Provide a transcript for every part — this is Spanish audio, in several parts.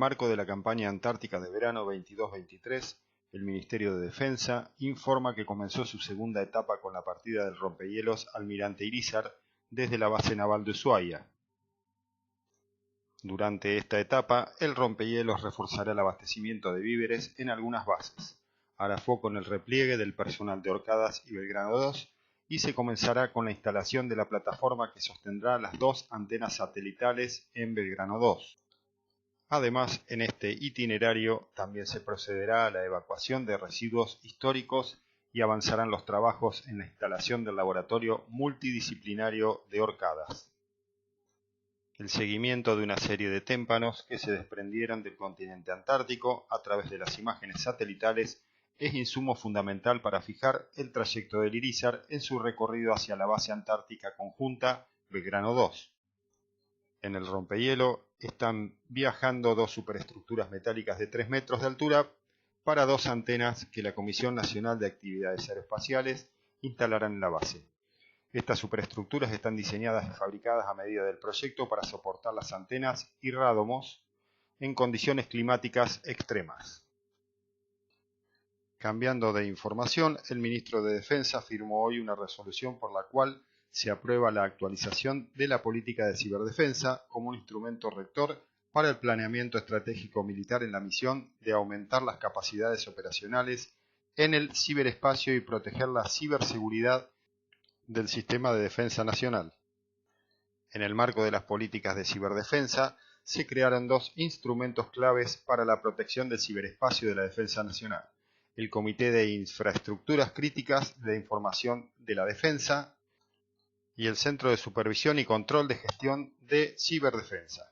marco de la campaña antártica de verano 22-23, el Ministerio de Defensa informa que comenzó su segunda etapa con la partida del rompehielos Almirante Irízar desde la base naval de Ushuaia. Durante esta etapa, el rompehielos reforzará el abastecimiento de víveres en algunas bases. Hará foco en el repliegue del personal de Orcadas y Belgrano 2 y se comenzará con la instalación de la plataforma que sostendrá las dos antenas satelitales en Belgrano 2. Además, en este itinerario también se procederá a la evacuación de residuos históricos y avanzarán los trabajos en la instalación del laboratorio multidisciplinario de Orcadas. El seguimiento de una serie de témpanos que se desprendieron del continente antártico a través de las imágenes satelitales es insumo fundamental para fijar el trayecto del Irízar en su recorrido hacia la base antártica conjunta Belgrano 2. En el rompehielo están viajando dos superestructuras metálicas de 3 metros de altura para dos antenas que la Comisión Nacional de Actividades Aeroespaciales instalará en la base. Estas superestructuras están diseñadas y fabricadas a medida del proyecto para soportar las antenas y radomos en condiciones climáticas extremas. Cambiando de información, el ministro de Defensa firmó hoy una resolución por la cual se aprueba la actualización de la política de ciberdefensa como un instrumento rector para el planeamiento estratégico militar en la misión de aumentar las capacidades operacionales en el ciberespacio y proteger la ciberseguridad del Sistema de Defensa Nacional. En el marco de las políticas de ciberdefensa, se crearon dos instrumentos claves para la protección del ciberespacio de la Defensa Nacional: el Comité de Infraestructuras Críticas de Información de la Defensa y el Centro de Supervisión y Control de Gestión de Ciberdefensa.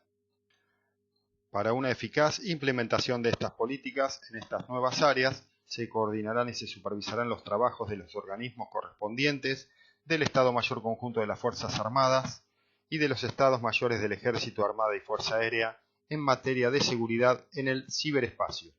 Para una eficaz implementación de estas políticas en estas nuevas áreas, se coordinarán y se supervisarán los trabajos de los organismos correspondientes del Estado Mayor Conjunto de las Fuerzas Armadas y de los Estados Mayores del Ejército, Armada y Fuerza Aérea en materia de seguridad en el ciberespacio.